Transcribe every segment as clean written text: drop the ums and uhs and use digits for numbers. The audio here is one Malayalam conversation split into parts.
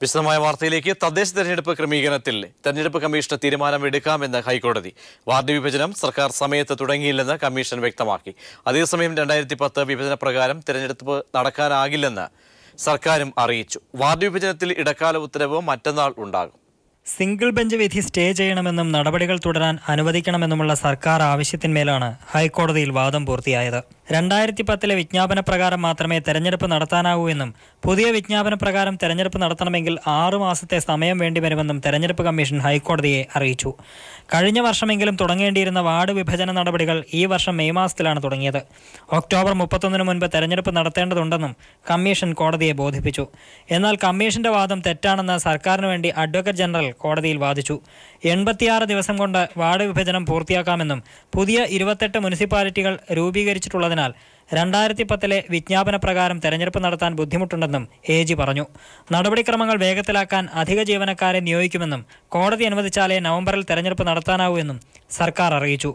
വിശദമായ വാർത്തയിലേക്ക്. തദ്ദേശ തെരഞ്ഞെടുപ്പ് ക്രമീകരണത്തിൽ തെരഞ്ഞെടുപ്പ് കമ്മീഷന് തീരുമാനമെടുക്കാമെന്ന് ഹൈക്കോടതി. വാർഡ് വിഭജനം സർക്കാർ സമയത്ത് തുടങ്ങിയില്ലെന്ന് കമ്മീഷൻ വ്യക്തമാക്കി. അതേസമയം 2010 വിഭജന പ്രകാരം തെരഞ്ഞെടുപ്പ് നടക്കാനാകില്ലെന്ന് സർക്കാരും അറിയിച്ചു. വാർഡ് വിഭജനത്തിൽ ഇടക്കാല ഉത്തരവ് മറ്റന്നാൾ ഉണ്ടാകും. സിംഗിൾ ബെഞ്ച് വിധി സ്റ്റേ ചെയ്യണമെന്നും നടപടികൾ തുടരാൻ അനുവദിക്കണമെന്നുമുള്ള സർക്കാർ ആവശ്യത്തിന്മേലാണ് ഹൈക്കോടതിയിൽ വാദം പൂർത്തിയായത്. 2010 വിജ്ഞാപന പ്രകാരം മാത്രമേ തെരഞ്ഞെടുപ്പ് നടത്താനാവൂ എന്നും പുതിയ വിജ്ഞാപന പ്രകാരം തെരഞ്ഞെടുപ്പ് നടത്തണമെങ്കിൽ 6 മാസത്തെ സമയം വേണ്ടിവരുമെന്നും തെരഞ്ഞെടുപ്പ് കമ്മീഷൻ ഹൈക്കോടതിയെ അറിയിച്ചു. കഴിഞ്ഞ വർഷമെങ്കിലും തുടങ്ങേണ്ടിയിരുന്ന വാർഡ് വിഭജന നടപടികൾ ഈ വർഷം മെയ് മാസത്തിലാണ് തുടങ്ങിയത്. ഒക്ടോബർ 31 മുൻപ് തെരഞ്ഞെടുപ്പ് നടത്തേണ്ടതുണ്ടെന്നും കമ്മീഷൻ കോടതിയെ ബോധിപ്പിച്ചു. എന്നാൽ കമ്മീഷന്റെ വാദം തെറ്റാണെന്ന് സർക്കാരിന് വേണ്ടി അഡ്വക്കേറ്റ് ജനറൽ കോടതിയിൽ വാദിച്ചു. 86 ദിവസം കൊണ്ട് വാർഡ് വിഭജനം പൂർത്തിയാക്കാമെന്നും പുതിയ 28 മുനിസിപ്പാലിറ്റികൾ രൂപീകരിച്ചിട്ടുള്ളതിനാൽ 2010 വിജ്ഞാപന പ്രകാരം തെരഞ്ഞെടുപ്പ് നടത്താൻ ബുദ്ധിമുട്ടുണ്ടെന്നും AG പറഞ്ഞു. നടപടിക്രമങ്ങൾ വേഗത്തിലാക്കാൻ അധിക ജീവനക്കാരെ നിയോഗിക്കുമെന്നും കോടതി അനുവദിച്ചാലേ നവംബറിൽ തെരഞ്ഞെടുപ്പ് നടത്താനാവൂ എന്നും സർക്കാർ അറിയിച്ചു.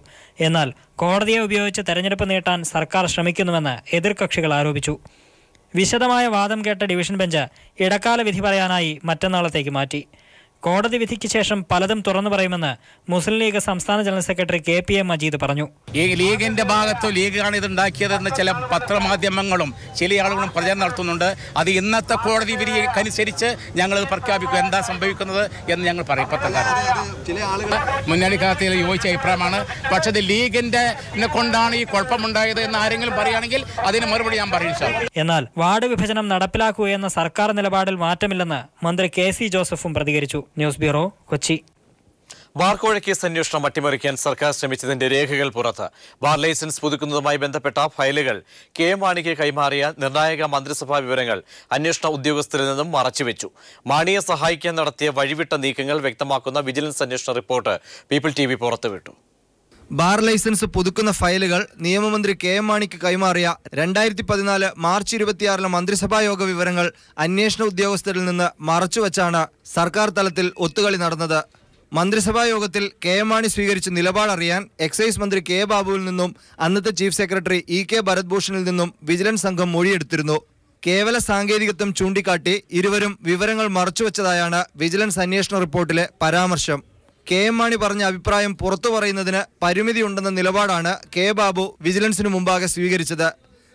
എന്നാൽ കോടതിയെ ഉപയോഗിച്ച് തെരഞ്ഞെടുപ്പ് നീട്ടാൻ സർക്കാർ ശ്രമിക്കുന്നുവെന്ന് എതിർകക്ഷികൾ ആരോപിച്ചു. വിശദമായ വാദം കേട്ട ഡിവിഷൻ ബെഞ്ച് ഇടക്കാല വിധി പറയാനായി മറ്റന്നാളത്തേക്ക് മാറ്റി. കോടതി വിധിക്ക് ശേഷം പലതും തുറന്നു പറയുമെന്ന് മുസ്ലിം ലീഗ് സംസ്ഥാന ജനറൽ സെക്രട്ടറി KPA മജീദ് പറഞ്ഞു. ഈ ലീഗിന്റെ ഭാഗത്തോ ലീഗാണ് ഇതുണ്ടാക്കിയതെന്ന് ചില പത്രമാധ്യമങ്ങളും ചില ആളുകളും പ്രചരണം നടത്തുന്നുണ്ട്. അത് ഇന്നത്തെ കോടതി വിധിക്കനുസരിച്ച് ഞങ്ങൾ പ്രഖ്യാപിക്കും. എന്താ സംഭവിക്കുന്നത് എന്ന് ഞങ്ങൾ പറയും. മുന്നണിക്കകത്തിൽ യോജിച്ച അഭിപ്രായമാണ്. പക്ഷേ ഇത് ലീഗിന്റെ കൊണ്ടാണ് ഈ കുഴപ്പമുണ്ടായത് എന്ന് ആരെങ്കിലും പറയുകയാണെങ്കിൽ അതിന് മറുപടി ഞാൻ പറയും. എന്നാൽ വാർഡ് വിഭജനം നടപ്പിലാക്കൂ എന്ന സർക്കാർ നിലപാടിൽ മാറ്റമില്ലെന്ന് മന്ത്രി KC ജോസഫും പ്രതികരിച്ചു. News bureau, Kochi. ബാർകോഴ കേസ് അന്വേഷണം അട്ടിമറിക്കാൻ സർക്കാർ ശ്രമിച്ചതിന്റെ രേഖകൾ പുറത്ത്. ബാർ ലൈസൻസ് പുതുക്കുന്നതുമായി ബന്ധപ്പെട്ട ഫയലുകൾ KM മാണിക്ക് കൈമാറിയ നിർണായക മന്ത്രിസഭാ വിവരങ്ങൾ അന്വേഷണ ഉദ്യോഗസ്ഥരിൽ നിന്നും മറച്ചുവെച്ചു. മാണിയെ സഹായിക്കാൻ നടത്തിയ വഴിവിട്ട നീക്കങ്ങൾ വ്യക്തമാക്കുന്ന വിജിലൻസ് അന്വേഷണ റിപ്പോർട്ട് പീപ്പിൾ TV പുറത്തുവിട്ടു. ബാർ ലൈസൻസ് പുതുക്കുന്ന ഫയലുകൾ നിയമമന്ത്രി KM മാണിക്ക് കൈമാറിയ 2014 മാർച്ച് 26 മന്ത്രിസഭാ യോഗ വിവരങ്ങൾ അന്വേഷണ ഉദ്യോഗസ്ഥരിൽ നിന്ന് മറച്ചുവെച്ചാണ് സർക്കാർ തലത്തിൽ ഒത്തുകളി നടന്നത്. മന്ത്രിസഭാ യോഗത്തിൽ KM മാണി സ്വീകരിച്ച നിലപാടറിയാൻ എക്സൈസ് മന്ത്രി K ബാബുവിൽ നിന്നും അന്നത്തെ ചീഫ് സെക്രട്ടറി EK ഭരത് ഭൂഷണിൽ നിന്നും വിജിലൻസ് സംഘം മൊഴിയെടുത്തിരുന്നു. കേവല സാങ്കേതികത്വം ചൂണ്ടിക്കാട്ടി ഇരുവരും വിവരങ്ങൾ മറച്ചുവെച്ചതായാണ് വിജിലൻസ് അന്വേഷണ റിപ്പോർട്ടിലെ പരാമർശം. KM മാണി പറഞ്ഞ അഭിപ്രായം പുറത്തു പറയുന്നതിന് പരിമിതിയുണ്ടെന്ന നിലപാടാണ് K ബാബു വിജിലൻസിന് മുമ്പാകെ സ്വീകരിച്ചത്.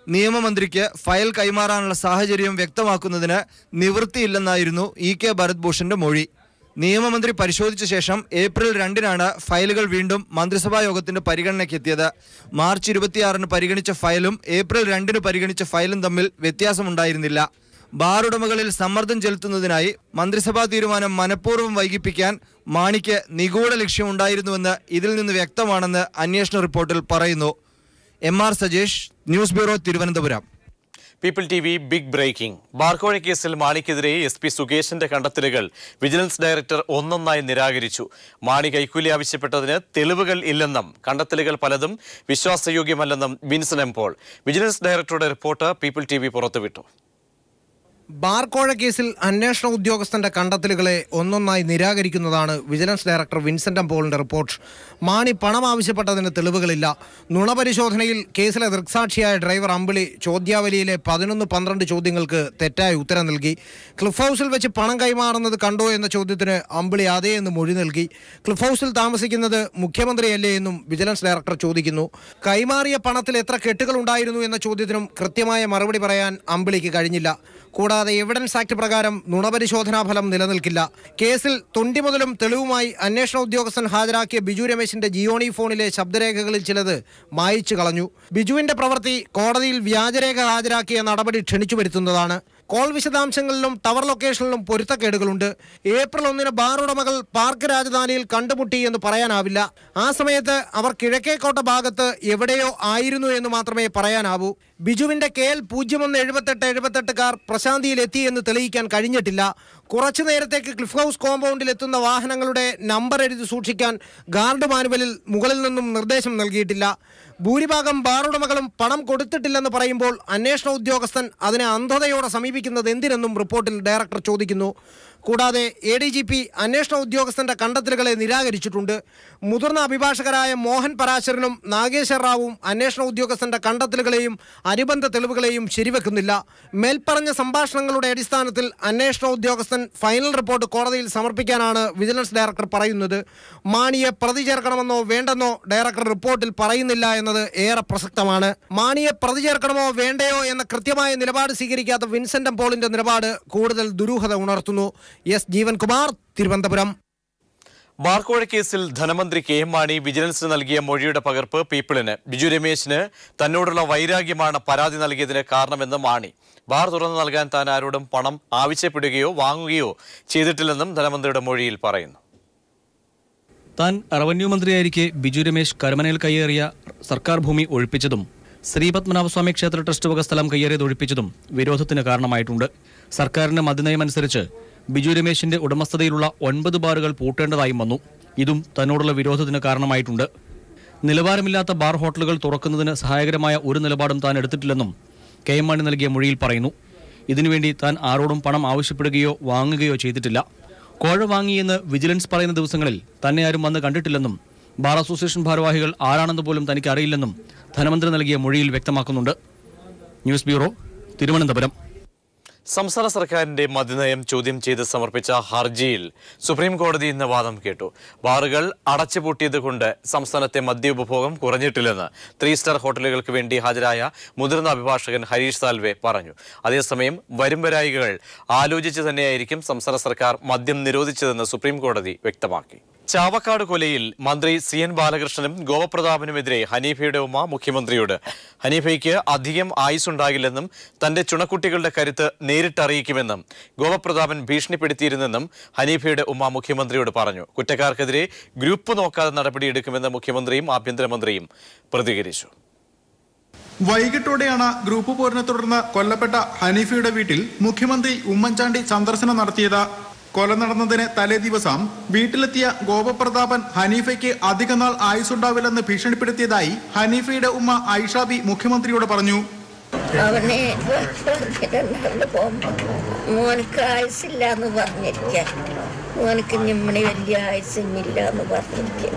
നിയമമന്ത്രിക്ക് ഫയൽ കൈമാറാനുള്ള സാഹചര്യം വ്യക്തമാക്കുന്നതിന് നിവൃത്തിയില്ലെന്നായിരുന്നു EK ഭരത് ഭൂഷന്റെ മൊഴി. നിയമമന്ത്രി പരിശോധിച്ച ശേഷം ഏപ്രിൽ 2 ഫയലുകൾ വീണ്ടും മന്ത്രിസഭാ യോഗത്തിന്റെ പരിഗണനയ്ക്കെത്തിയത്. മാർച്ച് 26 പരിഗണിച്ച ഫയലും ഏപ്രിൽ 2 പരിഗണിച്ച ഫയലും തമ്മിൽ വ്യത്യാസമുണ്ടായിരുന്നില്ല. ബാർ ഉടമകളിൽ സമ്മർദ്ദം ചെലുത്തുന്നതിനായി മന്ത്രിസഭാ തീരുമാനം മനഃപൂർവ്വം വൈകിപ്പിക്കാൻ മാണിക്ക് നിഗൂഢ ലക്ഷ്യമുണ്ടായിരുന്നുവെന്ന് ഇതിൽ നിന്ന് വ്യക്തമാണെന്ന് അന്വേഷണ റിപ്പോർട്ടിൽ പറയുന്നു. MR Sajesh, news bureau, Thiruvananthapuram. People TV big breaking. ബാർകോഴ കേസിൽ മാണിക്കെതിരെ SP സുകേഷിന്റെ കണ്ടെത്തലുകൾ വിജിലൻസ് ഡയറക്ടർ ഒന്നൊന്നായി നിരാകരിച്ചു. മാണി കൈക്കൂലി ആവശ്യപ്പെട്ടതിന് തെളിവുകൾ ഇല്ലെന്നും കണ്ടെത്തലുകൾ പലതും വിശ്വാസയോഗ്യമല്ലെന്നും വിൻസൻ M. പോൾ. വിജിലൻസ് ഡയറക്ടറുടെ റിപ്പോർട്ട് പീപ്പിൾ TV പുറത്തുവിട്ടു. ബാർകോഴ കേസിൽ അന്വേഷണ ഉദ്യോഗസ്ഥന്റെ കണ്ടെത്തലുകളെ ഒന്നൊന്നായി നിരാകരിക്കുന്നതാണ് വിജിലൻസ് ഡയറക്ടർ വിൻസെന്റ് M. പോളിന്റെ റിപ്പോർട്ട്. മാണി പണം ആവശ്യപ്പെട്ടതിന് തെളിവുകളില്ല. നുണപരിശോധനയിൽ കേസിലെ ദൃക്സാക്ഷിയായ ഡ്രൈവർ അമ്പിളി ചോദ്യാവലിയിലെ 11-12 ചോദ്യങ്ങൾക്ക് തെറ്റായ ഉത്തരം നൽകി. ക്ലിഫ് ഹൗസിൽ വെച്ച് പണം കൈമാറുന്നത് കണ്ടോ എന്ന ചോദ്യത്തിന് അമ്പിളി അതേ എന്ന് മൊഴി നൽകി. ക്ലിഫ് ഹൗസിൽ താമസിക്കുന്നത് മുഖ്യമന്ത്രിയല്ലേ എന്നും വിജിലൻസ് ഡയറക്ടർ ചോദിക്കുന്നു. കൈമാറിയ പണത്തിൽ എത്ര കെട്ടുകൾ ഉണ്ടായിരുന്നു എന്ന ചോദ്യത്തിനും കൃത്യമായ മറുപടി പറയാൻ അമ്പിളിക്ക് കഴിഞ്ഞില്ല. കൂടാതെ എവിഡൻസ് ആക്ട് പ്രകാരം നുണപരിശോധനാ ഫലം നിലനിൽക്കില്ല. കേസിൽ തൊണ്ടി മുതലും തെളിവുമായി അന്വേഷണ ഉദ്യോഗസ്ഥൻ ഹാജരാക്കിയ ബിജു രമേശിന്റെ ജിയോണി ഫോണിലെ ശബ്ദരേഖകളിൽ ചിലത് മായിച്ചു കളഞ്ഞു. ബിജുവിന്റെ പ്രവൃത്തി കോടതിയിൽ വ്യാജരേഖ ഹാജരാക്കിയ നടപടി ക്ഷണിച്ചു വരുത്തുന്നതാണ്. കോൾ വിശദാംശങ്ങളിലും ടവർ ലൊക്കേഷനിലും പൊരുത്തക്കേടുകളുണ്ട്. ഏപ്രിൽ 1 ബാർ ഉടമകൾ പാർക്ക് രാജധാനിയിൽ കണ്ടുമുട്ടി എന്ന് പറയാനാവില്ല. ആ സമയത്ത് അവർ കിഴക്കേക്കോട്ട ഭാഗത്ത് എവിടെയോ ആയിരുന്നു എന്ന് മാത്രമേ പറയാനാവൂ. ബിജുവിന്റെ KL 017878 കാർ പ്രശാന്തിയിൽ എത്തി എന്ന് തെളിയിക്കാൻ കഴിഞ്ഞിട്ടില്ല. കുറച്ചു നേരത്തേക്ക് ക്ലിഫ് ഹൗസ് കോമ്പൗണ്ടിൽ എത്തുന്ന വാഹനങ്ങളുടെ നമ്പർ എഴുതി സൂക്ഷിക്കാൻ ഗാർഡ് മാനുവലിൽ മുകളിൽ നിന്നും നിർദ്ദേശം നൽകിയിട്ടില്ല. ഭൂരിഭാഗം ബാറുടമകളും പണം കൊടുത്തിട്ടില്ലെന്ന് പറയുമ്പോൾ അന്വേഷണ ഉദ്യോഗസ്ഥൻ അതിനെ അന്ധതയോടെ സമീപിക്കുന്നത് എന്തിനെന്നും റിപ്പോർട്ടിൽ ഡയറക്ടർ ചോദിക്കുന്നു. കൂടാതെ ADGP അന്വേഷണ ഉദ്യോഗസ്ഥന്റെ കണ്ടെത്തലുകളെ നിരാകരിച്ചിട്ടുണ്ട്. മുതിർന്ന അഭിഭാഷകരായ മോഹൻ പരാശരനും നാഗേശ്വർ റാവുവും അന്വേഷണ ഉദ്യോഗസ്ഥന്റെ കണ്ടെത്തലുകളെയും അനുബന്ധ തെളിവുകളെയും ശരിവെക്കുന്നില്ല. മേൽപ്പറഞ്ഞ സംഭാഷണങ്ങളുടെ അടിസ്ഥാനത്തിൽ അന്വേഷണ ഉദ്യോഗസ്ഥൻ ഫൈനൽ റിപ്പോർട്ട് കോടതിയിൽ സമർപ്പിക്കാനാണ് വിജിലൻസ് ഡയറക്ടർ പറയുന്നത്. മാണിയെ പ്രതി ചേർക്കണമെന്നോ വേണ്ടെന്നോ ഡയറക്ടർ റിപ്പോർട്ടിൽ പറയുന്നില്ല എന്നത് ഏറെ പ്രസക്തമാണ്. മാണിയെ പ്രതി ചേർക്കണമോ വേണ്ടയോ എന്ന കൃത്യമായ നിലപാട് സ്വീകരിക്കാത്ത വിൻസെന്റ് എം പോളിന്റെ നിലപാട് കൂടുതൽ ദുരൂഹത ഉണർത്തുന്നു. എസ് ജീവൻകുമാർ, തിരുവനന്തപുരം. ബാർക്കോഴ കേസിൽ ധനമന്ത്രി KM മാണി വിജിലൻസിന് നൽകിയ മൊഴിയുടെ പകർപ്പ് പീപ്പിളിന്. ബിജു രമേശിന് തന്നോടുള്ള വൈരാഗ്യമാണ് പരാതി നൽകിയതിന് കാരണമെന്ന് മാണി. ബാർ തുറന്നു നൽകാൻ താൻ ആരോടും പണം ആവശ്യപ്പെടുകയോ വാങ്ങുകയോ ചെയ്തിട്ടില്ലെന്നും ധനമന്ത്രിയുടെ മൊഴിയിൽ പറയുന്നു. താൻ റവന്യൂ മന്ത്രിയായിരിക്കെ ബിജു രമേശ് കരമനയിൽ കയ്യേറിയ സർക്കാർ ഭൂമി ഒഴിപ്പിച്ചതും ശ്രീപത്മനാഭസ്വാമി ക്ഷേത്ര ട്രസ്റ്റ് വക സ്ഥലം കയ്യേറിയത് ഒഴിപ്പിച്ചതും വിരോധത്തിന് കാരണമായിട്ടുണ്ട്. സർക്കാരിന്റെ മദ്യനയമനുസരിച്ച് ബിജു രമേശിന്റെ ഉടമസ്ഥതയിലുള്ള 9 ബാറുകൾ പൂട്ടേണ്ടതായും വന്നു. ഇതും തന്നോടുള്ള വിരോധത്തിന് കാരണമായിട്ടുണ്ട്. നിലവാരമില്ലാത്ത ബാർ ഹോട്ടലുകൾ തുറക്കുന്നതിന് സഹായകരമായ ഒരു നിലപാടും താൻ എടുത്തിട്ടില്ലെന്നും KM മാണി നൽകിയ മൊഴിയിൽ പറയുന്നു. ഇതിനുവേണ്ടി താൻ ആരോടും പണം ആവശ്യപ്പെടുകയോ വാങ്ങുകയോ ചെയ്തിട്ടില്ല. കോഴ വാങ്ങിയെന്ന് വിജിലൻസ് പറയുന്ന ദിവസങ്ങളിൽ തന്നെ ആരും വന്ന് കണ്ടിട്ടില്ലെന്നും ബാർ അസോസിയേഷൻ ഭാരവാഹികൾ ആരാണെന്ന് പോലും തനിക്ക് അറിയില്ലെന്നും ധനമന്ത്രി നൽകിയ മൊഴിയിൽ വ്യക്തമാക്കുന്നുണ്ട്. News bureau, Thiruvananthapuram. സംസ്ഥാന സർക്കാരിന്റെ മദ്യനയം ചോദ്യം ചെയ്ത് സമർപ്പിച്ച ഹർജിയിൽ സുപ്രീം കോടതി ഇന്ന് വാദം കേട്ടു. ബാറുകൾ അടച്ചുപൂട്ടിയതുകൊണ്ട് സംസ്ഥാനത്തെ മദ്യ ഉപഭോഗം കുറഞ്ഞിട്ടില്ലെന്ന് 3 സ്റ്റാർ ഹോട്ടലുകൾക്ക് വേണ്ടി ഹാജരായ മുതിർന്ന അഭിഭാഷകൻ ഹരീഷ് സാൽവെ പറഞ്ഞു. അതേസമയം വരുംവരായികൾ ആലോചിച്ച് തന്നെയായിരിക്കും സംസ്ഥാന സർക്കാർ മദ്യം നിരോധിച്ചതെന്ന് സുപ്രീം കോടതി വ്യക്തമാക്കി. ചാവക്കാട് കൊലയിൽ മന്ത്രി CN ബാലകൃഷ്ണനും ഗോപപ്രതാപനുമെതിരെ ഹനീഫയുടെ ഉമ്മ മുഖ്യമന്ത്രിയോട് ഹനീഫയ്ക്ക് അധികം ആയുസ്സുണ്ടാകില്ലെന്നും തന്റെ ചുണക്കുട്ടികളുടെ കരുത്ത് നേരിട്ടറിയിക്കുമെന്നും ഗോപപ്രതാപൻ ഭീഷണിപ്പെടുത്തിയിരുന്നെന്നും ഹനീഫയുടെ ഉമ്മ മുഖ്യമന്ത്രിയോട് പറഞ്ഞു. കുറ്റക്കാർക്കെതിരെ ഗ്രൂപ്പ് നോക്കാതെ നടപടിയെടുക്കുമെന്ന് മുഖ്യമന്ത്രിയും ആഭ്യന്തരമന്ത്രിയും പ്രതികരിച്ചു. വൈകിട്ടോടെയാണ് ഗ്രൂപ്പ് പോരിനെ തുടർന്ന് കൊല്ലപ്പെട്ട ഹനീഫയുടെ വീട്ടിൽ മുഖ്യമന്ത്രി ഉമ്മൻചാണ്ടി സന്ദർശനം നടത്തിയത്. കൊല നടന്നതിന് തലേ ദിവസം വീട്ടിലെത്തിയ ഗോപപ്രതാപൻ ഹനീഫയ്ക്ക് അധികനാൾ ആയുസ്സുണ്ടാവില്ലെന്ന് ഭീഷണിപ്പെടുത്തിയതായി ഹനീഫയുടെ ഉമ്മ ഐഷാബി മുഖ്യമന്ത്രിയോട് പറഞ്ഞു. അവനെ മോനക്ക് ആയുസില്ല എന്ന് പറഞ്ഞിരിക്കാൻ, മോനക്ക് ഞമ്മണി വലിയ ആയുസില്ല എന്ന് പറഞ്ഞിരിക്കാൻ,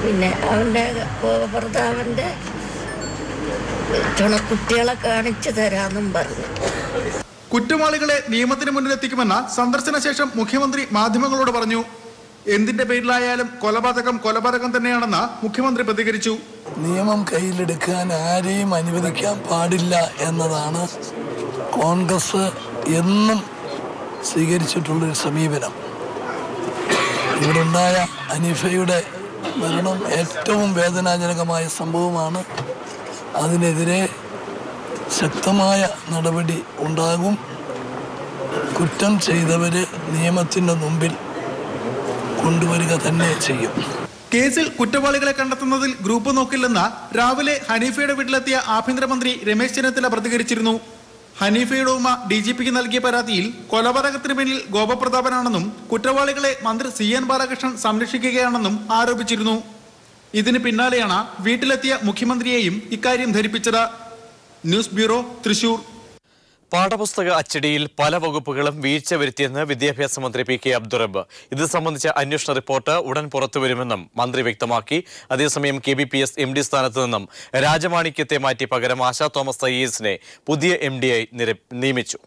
പിന്നെ അവന്റെ ഗോപപ്രതാപന്റെ ചുണക്കുട്ടികളെ കാണിച്ചു തരാന്നും പറഞ്ഞു. കുറ്റവാളികളെ നിയമത്തിന് മുന്നിലെത്തിക്കുമെന്ന് സന്ദർശന ശേഷം മുഖ്യമന്ത്രി മാധ്യമങ്ങളോട് പറഞ്ഞു. എന്തിന്റെ പേരിലായാലും കൊലപാതകം തന്നെയാണെന്ന് മുഖ്യമന്ത്രി പ്രതികരിച്ചു. നിയമം കയ്യിലെടുക്കാൻ ആരെയും അനുവദിക്കാൻ പാടില്ല എന്നതാണ് കോൺഗ്രസ് എന്നും സ്വീകരിച്ചിട്ടുള്ളൊരു സമീപനം. ഇവിടെ ഉണ്ടായ ഹനീഫയുടെ മരണം ഏറ്റവും വേദനാജനകമായ സംഭവമാണ്. അതിനെതിരെ ശക്തമായ നടപടി ഉണ്ടാകും. കുറ്റം ചെയ്തവര് നിയമത്തിന്റെ മുമ്പിൽ കൊണ്ടുവരിക തന്നെ ചെയ്യും. കേസിൽ കുറ്റവാളികളെ കണ്ടെത്തുന്നതിൽ ഗ്രൂപ്പ് നോക്കില്ലെന്ന് രാവിലെ ഹനീഫയുടെ വീട്ടിലെത്തിയ ആഭ്യന്തരമന്ത്രി രമേശ് ചെന്നിത്തല പ്രതികരിച്ചിരുന്നു. ഹനീഫയുടെ ഉമ്മ DGPക്ക് നൽകിയ പരാതിയിൽ കൊലപാതകത്തിന് പിന്നിൽ ഗോപപ്രതാപനാണെന്നും കുറ്റവാളികളെ മന്ത്രി CN ബാലകൃഷ്ണൻ സംരക്ഷിക്കുകയാണെന്നും ആരോപിച്ചിരുന്നു. ഇതിന് പിന്നാലെയാണ് വീട്ടിലെത്തിയ മുഖ്യമന്ത്രിയെയും ഇക്കാര്യം ധരിപ്പിച്ചത്. News bureau, Thrissur. പാഠപുസ്തക അച്ചടിയിൽ പല വകുപ്പുകളും വീഴ്ച വരുത്തിയെന്ന് വിദ്യാഭ്യാസ മന്ത്രി PK അബ്ദുറബ്ബ്. ഇത് സംബന്ധിച്ച അന്വേഷണ റിപ്പോർട്ട് ഉടൻ പുറത്തുവരുമെന്നും മന്ത്രി വ്യക്തമാക്കി. അതേസമയം KBPS MD സ്ഥാനത്ത് നിന്നും രാജമാണിക്യത്തെ മാറ്റി പകരം ആശാ തോമസ് IASനെ പുതിയ MD-ആയി നിയമിച്ചു.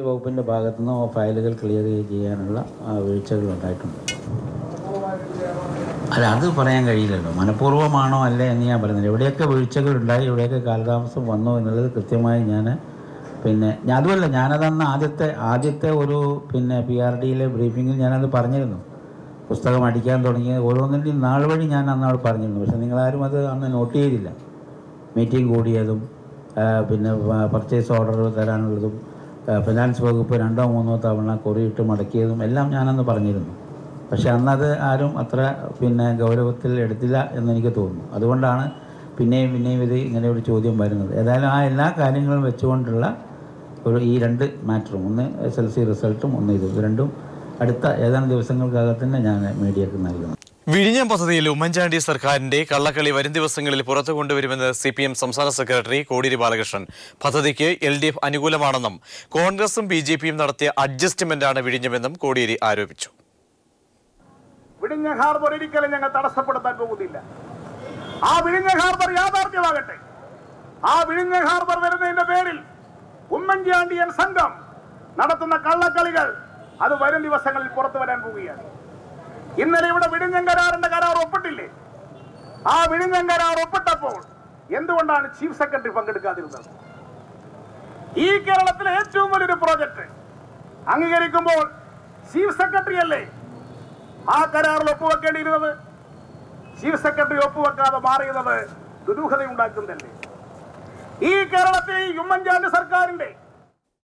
വകുപ്പിന്റെ ഭാഗത്തുനിന്ന് ഫയലുകൾ ക്ലിയർ ചെയ്യാനുള്ള വീഴ്ചകൾ ഉണ്ടായിട്ടുണ്ട്. അല്ല, അത് പറയാൻ കഴിയില്ലല്ലോ. മനഃപൂർവ്വമാണോ അല്ലേ എന്ന് ഞാൻ പറയുന്നില്ല. എവിടെയൊക്കെ വീഴ്ചകൾ ഉണ്ടായി, എവിടെയൊക്കെ കാലതാമസം വന്നോ എന്നുള്ളത് കൃത്യമായി ഞാൻ അതുമല്ല, ഞാനതന്ന് ആദ്യത്തെ ഒരു PRDയിലെ ബ്രീഫിങ്ങിൽ ഞാനത് പറഞ്ഞിരുന്നു. പുസ്തകം അടിക്കാൻ തുടങ്ങിയ ഓരോന്നിൻ്റെയും നാൾ വഴി ഞാൻ അന്ന് അവിടെ പറഞ്ഞിരുന്നു. പക്ഷേ നിങ്ങളാരും അത് അന്ന് നോട്ട് ചെയ്തില്ല. മീറ്റിംഗ് കൂടിയതും പർച്ചേസ് ഓർഡർ തരാനുള്ളതും ഫിനാൻസ് വകുപ്പ് 2 or 3 തവണ കൊറിയിട്ട് മടക്കിയതും എല്ലാം ഞാനന്ന് പറഞ്ഞിരുന്നു. പക്ഷെ അന്നത് ആരും അത്ര ഗൗരവത്തിൽ എടുത്തില്ല എന്നെനിക്ക് തോന്നുന്നു. അതുകൊണ്ടാണ് പിന്നെയും ഇത് ഇങ്ങനെ ഒരു ചോദ്യം വരുന്നത്. ഏതായാലും ആ എല്ലാ കാര്യങ്ങളും വെച്ചുകൊണ്ടുള്ള ഈ 2 മാറ്ററും, ഒന്ന് SLC റിസൾട്ടും ഒന്ന് ഇത് രണ്ടും അടുത്ത ഏതാനും ദിവസങ്ങൾക്കകത്ത് തന്നെ ഞാൻ മീഡിയക്ക് നൽകുന്നു. വിഴിഞ്ഞം പദ്ധതിയിൽ ഉമ്മൻചാണ്ടി സർക്കാരിന്റെ കള്ളക്കളി വരും ദിവസങ്ങളിൽ പുറത്തു കൊണ്ടുവരുമെന്ന് CPM സംസ്ഥാന സെക്രട്ടറി കോടിയേരി ബാലകൃഷ്ണൻ. പദ്ധതിക്ക് LDF അനുകൂലമാണെന്നും കോൺഗ്രസും BJPയും നടത്തിയ അഡ്ജസ്റ്റ്മെന്റാണ് വിഴിഞ്ഞമെന്നും കോടിയേരി ആരോപിച്ചു. വിഴിഞ്ഞ ഹാർബർ ഒരിക്കലും ഞങ്ങൾ തടസ്സപ്പെടുത്താൻ പോകുന്നില്ല. ആ വിഴിഞ്ഞ ഹാർബർ യാഥാർത്ഥ്യമാകട്ടെ. ആ വിഴിഞ്ഞ ഹാർബർ വരുന്നതിന്റെ പേരിൽ ഉമ്മൻചാണ്ടിയൻ സംഘം നടത്തുന്ന കള്ളക്കളികൾ അത് വരും ദിവസങ്ങളിൽ പുറത്തു വരാൻ പോവുകയാണ്. ഇന്നലെ ഇവിടെ വിഴിഞ്ഞം കരാറിന്റെ കരാർ ഒപ്പിട്ടില്ലേ? ആ വിഴിഞ്ഞം കരാർ ഒപ്പിട്ടപ്പോൾ എന്തുകൊണ്ടാണ് ചീഫ് സെക്രട്ടറി പങ്കെടുക്കാതിരുന്നത്? ഈ കേരളത്തിലെ ഏറ്റവും വലിയൊരു പ്രോജക്ട് അംഗീകരിക്കുമ്പോൾ ചീഫ് സെക്രട്ടറി അല്ലേ ആ കരാറിൽ ഒപ്പുവെക്കേണ്ടിയിരുന്നത്? ചീഫ് സെക്രട്ടറി ഒപ്പുവെക്കാതെ മാറിയത് ദുരൂഹതയുണ്ടാക്കുന്നതല്ലേ? ഈ കേരളത്തിൽ ഉമ്മൻചാണ്ടി സർക്കാരിന്റെ